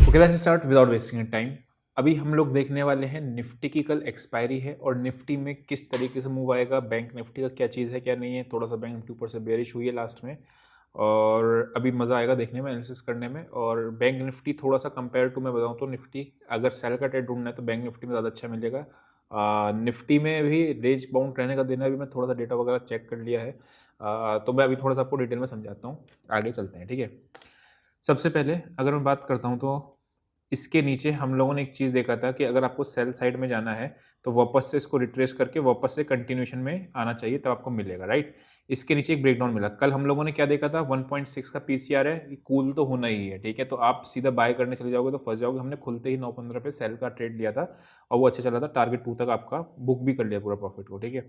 Okay, let's start without wasting time. अभी हम लोग देखने वाले हैं निफ्टी की कल एक्सपायरी है और निफ्टी में किस तरीके से मूव आएगा, बैंक निफ्टी का क्या चीज़ है क्या नहीं है। थोड़ा सा बैंक निफ्टी ऊपर से बेरिश हुई है लास्ट में और अभी मज़ा आएगा देखने में, एनालिसिस करने में। और बैंक निफ्टी थोड़ा सा कंपेयर टू मैं बताऊँ तो निफ्टी अगर सेल का ट्रेड ढूंढना है तो बैंक निफ्टी में ज़्यादा अच्छा मिलेगा। निफ्टी में भी रेंज बाउंड रहने का दिन है। अभी मैं थोड़ा सा डेटा वगैरह चेक कर लिया है। तो मैं अभी थोड़ा सा आपको डिटेल में समझाता हूँ, आगे चलते हैं, ठीक है। सबसे पहले अगर मैं बात करता हूँ तो इसके नीचे हम लोगों ने एक चीज़ देखा था कि अगर आपको सेल साइड में जाना है तो वापस से इसको रिट्रेस करके वापस से कंटिन्यूशन में आना चाहिए, तब आपको मिलेगा, राइट। इसके नीचे एक ब्रेकडाउन मिला। कल हम लोगों ने क्या देखा था, 1.6 का पीसीआर है, ये कूल तो होना ही है, ठीक है। तो आप सीधा बाय करने चले जाओगे तो फंस जाओगे। हमने खुलते ही 9.15 पे सेल का ट्रेड लिया था और वो अच्छा चला था, टारगेट 2 तक आपका बुक भी कर लिया पूरा प्रॉफिट को, ठीक है।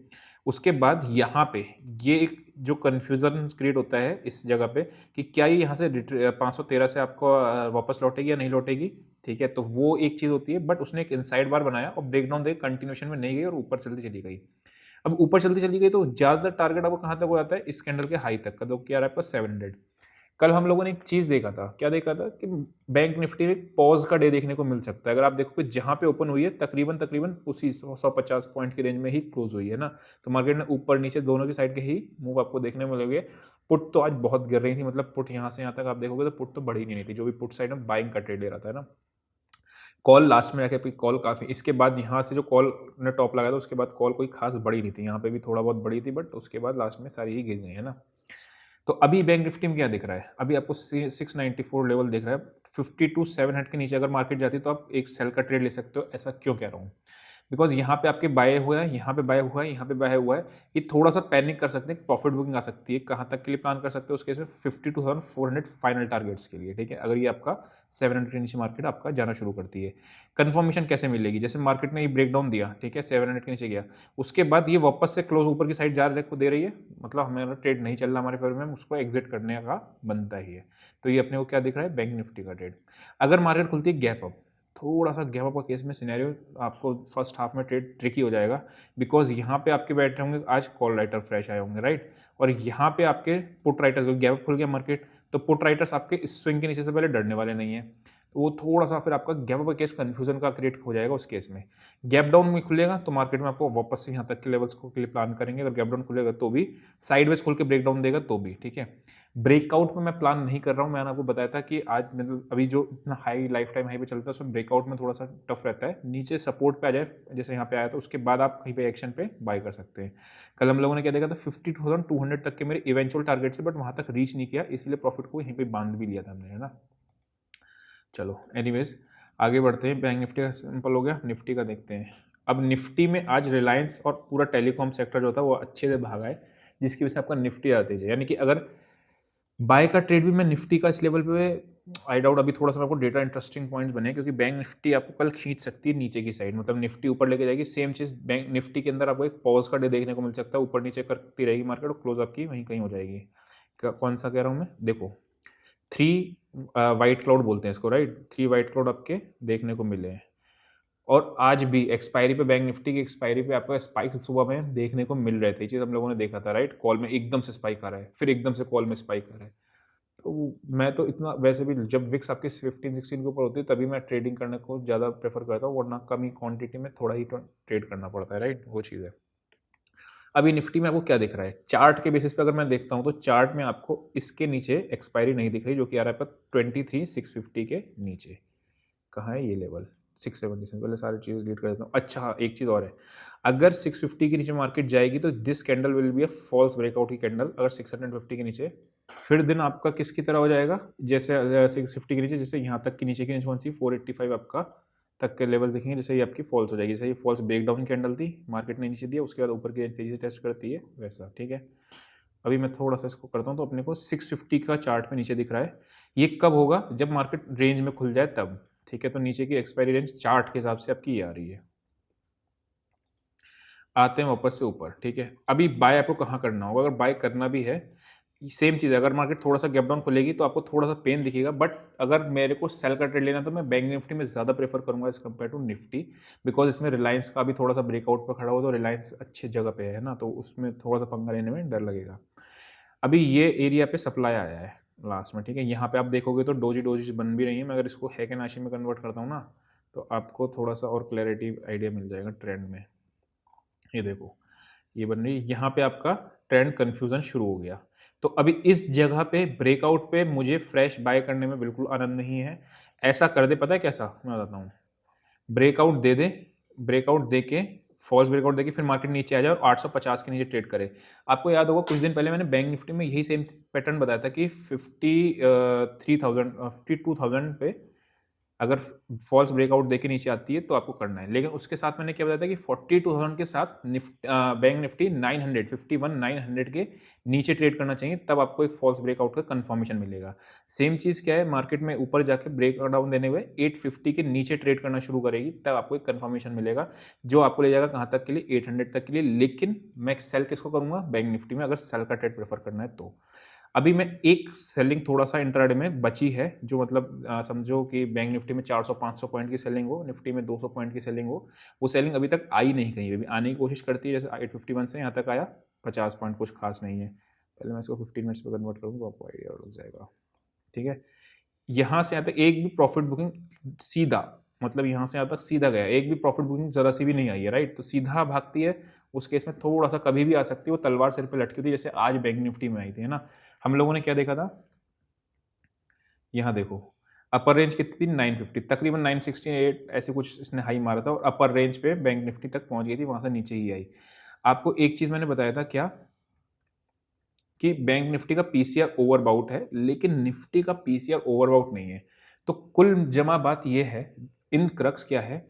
उसके बाद यहाँ पे ये एक जो कन्फ्यूजन क्रिएट होता है इस जगह पे कि क्या ये यहाँ से 513 से आपको वापस लौटेगी या नहीं लौटेगी, ठीक है। तो वो एक चीज़ होती है, बट उसने एक इनसाइड बार बनाया और ब्रेकडाउन दे कंटिन्यूशन में नहीं गई और ऊपर चलती चली गई। अब ऊपर चलती चली गई तो ज़्यादातर टारगेट आपको कहाँ तक हो जाता है, इस कैंडल के हाई तक का, तो क्या रहा है आपका 700। कल हम लोगों ने एक चीज़ देखा था, क्या देखा था कि बैंक निफ्टी में पॉज का डे देखने को मिल सकता है। अगर आप देखो कि जहाँ पे ओपन हुई है तकरीबन तकरीबन उसी 150 पॉइंट की रेंज में ही क्लोज हुई है ना। तो मार्केट ने ऊपर नीचे दोनों की साइड के ही मूव आपको देखने में मिलेंगे। पुट तो आज बहुत गिर रही थी, मतलब पुट यहाँ से यहाँ तक आप देखोगे तो पुट तो बढ़ी नहीं थी, जो भी पुट साइड में बाइंग का ट्रेड ले रहा था ना। कॉल लास्ट में जाके कॉल काफ़ी, इसके बाद यहाँ से जो कॉल ने टॉप लगाया था उसके बाद कॉल कोई खास बड़ी नहीं थी, यहाँ पे भी थोड़ा बहुत बड़ी थी, बट उसके बाद लास्ट में सारी ही गिर गई है ना। तो अभी बैंक निफ्टी में क्या दिख रहा है, अभी आपको 694 लेवल दिख रहा है। 52,700 के नीचे अगर मार्केट जाती है तो आप एक सेल का ट्रेड ले सकते हो। ऐसा क्यों कह रहा हूँ, बिकॉज यहाँ पे आपके बाय हुआ है, यहाँ पे बाय हुआ है, यहाँ पे बाय हुआ है। ये थोड़ा सा पैनिक कर सकते हैं, प्रॉफिट बुकिंग आ सकती है। कहाँ तक के लिए प्लान कर सकते हो उस केस में, 52,400 फाइनल टारगेट्स के लिए, ठीक है। अगर ये आपका 700 के नीचे मार्केट आपका जाना शुरू करती है। कंफर्मेशन कैसे मिलेगी, जैसे मार्केट ने ये ब्रेकडाउन दिया, ठीक है, 700 के नीचे गया, उसके बाद ये वापस से क्लोज ऊपर की साइड जा रहे को दे रही है, मतलब हमारा ट्रेड नहीं चल रहा हमारे फेवर में, उसको एग्जिट करने का बनता ही है। तो ये अपने को क्या दिख रहा है, बैंक निफ्टी का ट्रेड। अगर मार्केट खुलती है गैप अप, थोड़ा सा गैप अप का केस में सिनेरियो आपको फर्स्ट हाफ में ट्रेड ट्रिकी हो जाएगा, बिकॉज यहाँ पे आपके बैठे होंगे आज कॉल राइटर फ्रेश आए होंगे, राइट। और यहाँ पे आपके पुट राइटर्स, गैप अप खुल गया मार्केट तो पुट राइटर्स आपके इस स्विंग के नीचे से पहले डरने वाले नहीं है। तो वो थोड़ा सा फिर आपका गैप अप केस कन्फ्यूजन का क्रिएट हो जाएगा उस केस में। गैप डाउन में खुलेगा तो मार्केट में आपको वापस से यहाँ तक के लेवल्स को के लिए प्लान करेंगे। अगर गैप डाउन खुलेगा तो भी, साइडवेज खुल के ब्रेक डाउन देगा तो भी, ठीक है। ब्रेकआउट में मैं प्लान नहीं कर रहा हूँ, मैंने आपको बताया था कि आज मतलब अभी जो इतना हाई लाइफ टाइम हाई पे चलता है उसमें ब्रेकआउट में थोड़ा सा टफ रहता है। नीचे सपोर्ट पे आ जाए जैसे यहाँ पे आया था, उसके बाद आप कहीं पे एक्शन पे बाय कर सकते हैं। कल हम लोगों ने क्या देखा था, 52,200 तक के मेरे इवेंचुअल टारगेट से, बट वहाँ तक रीच नहीं किया, इसलिए प्रॉफिट को यहीं पे बांध भी लिया था हमने, है ना। चलो एनीवेज आगे बढ़ते हैं। बैंक निफ्टी का सिंपल हो गया, निफ्टी का देखते हैं। अब निफ्टी में आज रिलायंस और पूरा टेलीकॉम सेक्टर जो था वो अच्छे से भागा है, जिसकी वजह से आपका निफ्टी आते है। यानी कि अगर बाय का ट्रेड भी मैं निफ्टी का इस लेवल पे, आई डाउट अभी थोड़ा सा आपको डेटा इंटरेस्टिंग पॉइंट्स बने, क्योंकि बैंक निफ्टी आपको कल खींच सकती है नीचे की साइड, मतलब निफ्टी ऊपर लेके जाएगी। सेम चीज़ बैंक निफ्टी के अंदर आपको एक पॉज का डे देखने को मिल सकता है, ऊपर नीचे करती रहेगी मार्केट और क्लोज आपकी वहीं कहीं हो जाएगी। कौन सा कह रहा हूँ मैं, देखो 3 वाइट क्लाउड बोलते हैं इसको, राइट। 3 वाइट क्लाउड आपके देखने को मिले हैं और आज भी एक्सपायरी पे, बैंक निफ्टी की एक्सपायरी पे आपको स्पाइक सुबह में देखने को मिल रहे थे। ये चीज़ हम लोगों ने देखा था, राइट। कॉल में एकदम से स्पाइक आ रहा है, फिर एकदम से कॉल में स्पाइक आ रहा है। तो मैं तो इतना वैसे भी, जब विक्स आपके 15-16 के ऊपर होती है तभी मैं ट्रेडिंग करने को ज़्यादा प्रेफर करता हूँ, वरना कम ही क्वांटिटी में थोड़ा ही ट्रेड करना पड़ता है, राइट। वो चीज़ है। अभी निफ्टी में आपको क्या दिख रहा है, चार्ट के बेसिस पे अगर मैं देखता हूँ तो चार्ट में आपको इसके नीचे एक्सपायरी नहीं दिख रही, जो कि आ रहा है आपका 23,650 के नीचे। कहाँ है ये लेवल, 670 पहले सारी चीज़ डिलीट कर देता हूँ। अच्छा हाँ, एक चीज़ और है, अगर 650 के नीचे मार्केट जाएगी तो this candle will be a false breakout की कैंडल। अगर 650 के नीचे, फिर दिन आपका किसकी तरह हो जाएगा, जैसे 650 के नीचे, जैसे यहाँ तक के नीचे कौन सी 485 आपका तक के लेवल देखेंगे, जैसे ये आपकी फॉल्स हो जाएगी। जैसे ये फॉल्स ब्रेकडाउन कैंडल थी, मार्केट ने नीचे दिया, उसके बाद ऊपर की रेंज तेजी से टेस्ट करती है, वैसा, ठीक है। अभी मैं थोड़ा सा इसको करता हूँ तो अपने को 650 का चार्ट में नीचे दिख रहा है। ये कब होगा, जब मार्केट रेंज में खुल जाए तब, ठीक है। तो नीचे की एक्सपायरी रेंज चार्ट के हिसाब से आपकी ये आ रही है। आते हैं वापस से ऊपर, ठीक है। अभी बाय आपको कहाँ करना होगा, अगर बाय करना भी है सेम चीज़ है, अगर मार्केट थोड़ा सा गैप डाउन खुलेगी तो आपको थोड़ा सा पेन दिखेगा, बट अगर मेरे को सेल का ट्रेड लेना तो मैं बैंक निफ्टी में ज़्यादा प्रेफर करूंगा as compare to Nifty, because इसमें रिलायंस का भी थोड़ा सा ब्रेकआउट पर खड़ा हो, तो रिलायंस अच्छी जगह पे है ना, तो उसमें थोड़ा सा पंगा लेने में डर लगेगा। अभी ये एरिया पे सप्लाई आया है, लास्ट में, ठीक है। यहाँ पे आप देखोगे तो डोजी डोजी बन भी रही है। मैं अगर इसको हैक एंड आशी में कन्वर्ट करता हूँ ना, तो आपको थोड़ा सा और क्लैरिटी आइडिया मिल जाएगा ट्रेंड में। ये देखो, ये बन रही है। यहाँ पे आपका ट्रेंड कन्फ्यूजन शुरू हो गया। तो अभी इस जगह पे ब्रेकआउट पे मुझे फ्रेश बाय करने में बिल्कुल आनंद नहीं है। ऐसा कर दे, पता है कैसा, मैं बताता हूँ। ब्रेकआउट दे दे, ब्रेकआउट दे के, फॉल्स ब्रेकआउट देके फिर मार्केट नीचे आ जाए और 850 के नीचे ट्रेड करे। आपको याद होगा कुछ दिन पहले मैंने बैंक निफ्टी में यही सेम पैटर्न बताया था कि 52,000 पे अगर फॉल्स ब्रेकआउट देके नीचे आती है तो आपको करना है। लेकिन उसके साथ मैंने क्या बताया था कि 42,000 के साथ बैंक निफ्टी 900 के नीचे ट्रेड करना चाहिए, तब आपको एक फॉल्स ब्रेकआउट का कंफर्मेशन मिलेगा। सेम चीज़ क्या है, मार्केट में ऊपर जाके ब्रेक डाउन देने हुए 850 के नीचे ट्रेड करना शुरू करेगी, तब आपको एक कंफर्मेशन मिलेगा जो आपको ले जाएगा कहाँ तक के लिए, 800 तक के लिए। लेकिन मैं सेल किसको करूँगा, बैंक निफ्टी में, अगर सेल का ट्रेड प्रेफर करना है तो। अभी मैं एक सेलिंग थोड़ा सा इंट्राडे में बची है, जो मतलब समझो कि बैंक निफ्टी में 400-500 पॉइंट की सेलिंग हो, निफ्टी में 200 पॉइंट की सेलिंग हो। वो सेलिंग अभी तक आई नहीं, कहीं अभी आने की कोशिश करती है। जैसे 851 से यहाँ तक आया 50 पॉइंट, कुछ खास नहीं है। पहले मैं इसको 15 मिनट्स पे कन्वर्ट करूँ तो आपको आइडिया लग जाएगा, ठीक है। यहाँ से यहाँ तक एक भी प्रॉफिट बुकिंग सीधा, मतलब यहाँ से यहाँ तक सीधा गया, एक भी प्रॉफिट बुकिंग जरा सी भी नहीं आई है, राइट। तो सीधा भागती है। उस केस में थोड़ा सा कभी भी आ सकती है, वो तलवार सिर पे लटकी थी, जैसे आज बैंक निफ्टी में आई थी, है ना। हम लोगों ने क्या देखा था, यहाँ देखो, अपर रेंज कितनी थी 950, तकरीबन 968 ऐसे कुछ इसने हाई मारा था, और अपर रेंज पे बैंक निफ्टी तक पहुंच गई थी, वहां से नीचे ही आई। आपको एक चीज मैंने बताया था क्या, कि बैंक निफ्टी का पीसीआर ओवरबाउट है, लेकिन निफ्टी का पीसीआर ओवरबाउट नहीं है। तो कुल जमा बात यह है, इन क्रक्स क्या है,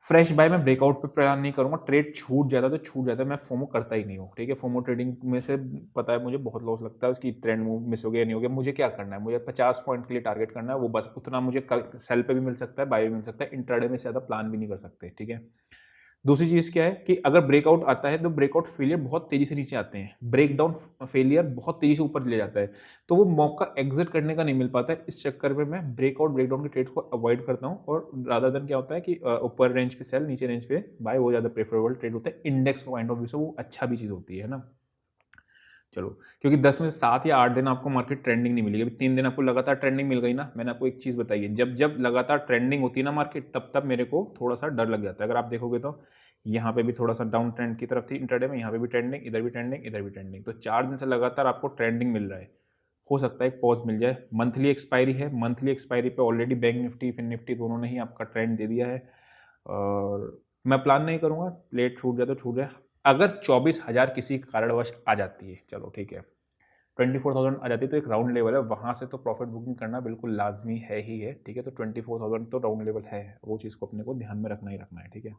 फ्रेश बाय में ब्रेकआउट पे प्लान नहीं करूंगा। ट्रेड छूट जाता तो छूट जाता है, मैं फोमो करता ही नहीं हूँ, ठीक है। फोमो ट्रेडिंग में से पता है मुझे बहुत लॉस लगता है, उसकी ट्रेंड मूव मिस हो गया नहीं हो गया। मुझे क्या करना है, मुझे 50 पॉइंट के लिए टारगेट करना है, वो बस उतना मुझे सेल पे भी मिल सकता है, बाय भी मिल सकता है। इंट्राडे में से ज़्यादा प्लान भी नहीं कर सकते, ठीक है। दूसरी चीज़ क्या है कि अगर ब्रेकआउट आता है तो ब्रेकआउट फेलियर बहुत तेज़ी से नीचे आते हैं, ब्रेकडाउन फेलियर बहुत तेज़ी से ऊपर ले जाता है, तो वो मौका एग्जिट करने का नहीं मिल पाता है। इस चक्कर में मैं ब्रेकआउट ब्रेकडाउन के ट्रेड्स को अवॉइड करता हूँ, और रादर देन क्या होता है कि ऊपर रेंज पे सेल, नीचे रेंज पे बाय, वो ज़्यादा प्रेफरेबल ट्रेड होता है। इंडेक्स पॉइंट ऑफ व्यू से वो अच्छा भी चीज़ होती है ना। चलो, क्योंकि 10 में से 7 या 8 दिन आपको मार्केट ट्रेंडिंग नहीं मिलेगी। अभी 3 दिन आपको लगातार ट्रेंडिंग मिल गई ना। मैंने आपको एक चीज़ बताई है, जब जब लगातार ट्रेंडिंग होती है ना मार्केट, तब तब मेरे को थोड़ा सा डर लग जाता है। अगर आप देखोगे तो यहाँ पे भी थोड़ा सा डाउन ट्रेंड की तरफ थी इंट्राडे में, यहाँ पे भी ट्रेंडिंग, इधर भी ट्रेंडिंग, इधर भी ट्रेंडिंग। तो 4 दिन से लगातार आपको ट्रेंडिंग मिल रहा है। हो सकता है एक पॉज मिल जाए। मंथली एक्सपायरी है, मंथली एक्सपायरी पे already bank Nifty, fin Nifty दोनों ने ही आपका ट्रेंड दे दिया है, और मैं प्लान नहीं करूँगा। प्लेट छूट जाए तो छूट जाए। अगर 24,000 किसी कारणवश आ जाती है, चलो ठीक है, 24,000 आ जाती है तो एक राउंड लेवल है, वहाँ से तो प्रॉफिट बुकिंग करना बिल्कुल लाजमी है ही है, ठीक है। तो 24,000 तो राउंड लेवल है, वो चीज़ को अपने को ध्यान में रखना ही रखना है, ठीक है।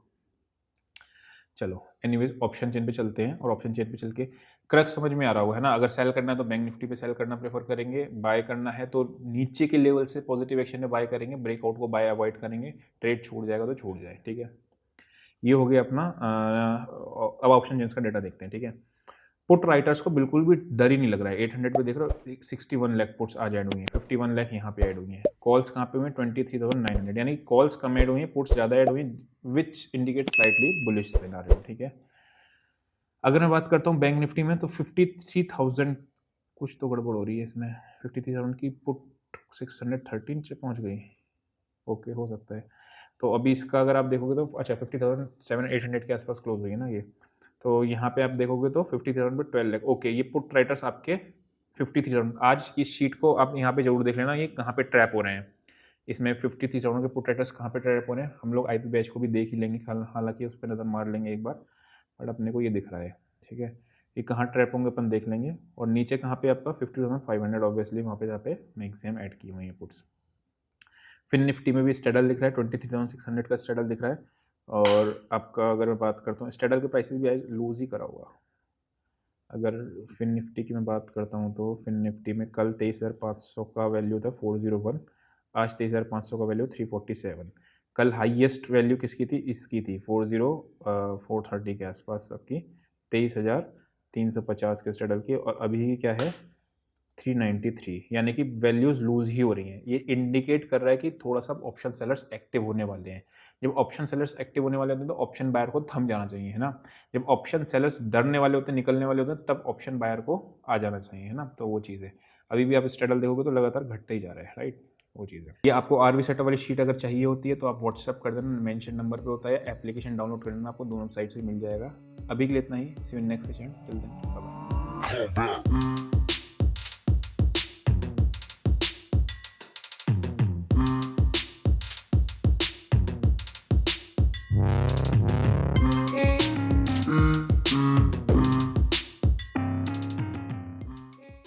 चलो एनीवेज, ऑप्शन चेन पे चलते हैं, और ऑप्शन चेन पे चल के क्रक समझ में आ रहा होगा, है ना। अगर सेल करना है तो बैंक निफ्टी पे सेल करना प्रेफर करेंगे, बाय करना है तो नीचे के लेवल से पॉजिटिव एक्शन में बाय करेंगे, ब्रेकआउट को बाय अवॉइड करेंगे। ट्रेड छूट जाएगा तो छूट जाए, ठीक है। ये हो गया अपना। अब ऑप्शन चेन्स का डेटा देखते हैं, ठीक है। पुट राइटर्स को बिल्कुल भी डर ही नहीं लग रहा है। 800 पे देख रहे हो 61 लाख पुट्स आज ऐड हुई हैं, 51 लाख यहाँ पे ऐड हुई हैं। कॉल्स कहाँ पे हुई हैं, 23,900, यानी कॉल्स कम ऐड हुई हैं, पुट्स ज़्यादा ऐड हुई हैं, which indicate slightly bullish scenario, ठीक है। अगर मैं बात करता हूँ बैंक निफ्टी में, तो 53,000 कुछ तो गड़बड़ हो रही है इसमें। 53,000 की पुट 613 से पहुँच गई, ओके, हो सकता है। तो अभी इसका अगर आप देखोगे तो अच्छा 50,800 के आसपास क्लोज हुई है ना ये। तो यहाँ पे आप देखोगे तो 50,000 पे 12 लाख, ओके। ये पुट राइटर्स आपके 53,000, आज इस शीट को आप यहाँ पे जरूर देख लेना, ये कहाँ पे ट्रैप हो रहे हैं। इसमें 53,000 के पुट राइटर्स कहाँ पे ट्रैप हो रहे हैं, हम लोग आईपी बैच को भी देख ही लेंगे, हालांकि उस पर नज़र मार लेंगे एक बार, बट अपने को ये दिख रहा है, ठीक है। ये कहाँ ट्रैप होंगे अपन देख लेंगे। और नीचे कहाँ पे आपका 50,500 ऑब्वियसली, वहाँ पे जहाँ पे मैक्सिमम ऐड की हुई है पुट्स। फिन निफ्टी में भी स्टेडल दिख रहा है, 23,600 का स्टेडल दिख रहा है। और आपका अगर मैं बात करता हूँ, स्टेडल के प्राइस भी आज लूज ही करा हुआ। अगर फिन निफ्टी की मैं बात करता हूँ तो फिन निफ्टी में कल 23,500 का वैल्यू था 401, आज 23,500 का वैल्यू 347। कल हाईएस्ट वैल्यू किसकी थी, इसकी थी 430 के आसपास आपकी 23,350 के स्टेडल की, और अभी क्या है 393, यानी कि वैल्यूज लूज ही हो रही हैं। ये इंडिकेट कर रहा है कि थोड़ा सा ऑप्शन सेलर्स एक्टिव होने वाले हैं। जब ऑप्शन सेलर्स एक्टिव होने वाले होते हैं तो ऑप्शन बायर को थम जाना चाहिए, है ना। जब ऑप्शन सेलर्स डरने वाले होते हैं, निकलने वाले होते हैं, तब ऑप्शन बायर को आ जाना चाहिए, है ना। तो वो चीज़ है। अभी भी आप स्ट्रेडल देखोगे तो लगातार घटते ही जा रहा है, राइट। वो चीज़ है। ये आपको आरवी सेटअप वाली शीट अगर चाहिए होती है तो आप व्हाट्सअप कर देना, मेंशन नंबर पे होता है, एप्लीकेशन डाउनलोड कर लेना, आपको दोनों साइट से मिल जाएगा। अभी के लिए इतना ही। See you in next session, till then bye bye.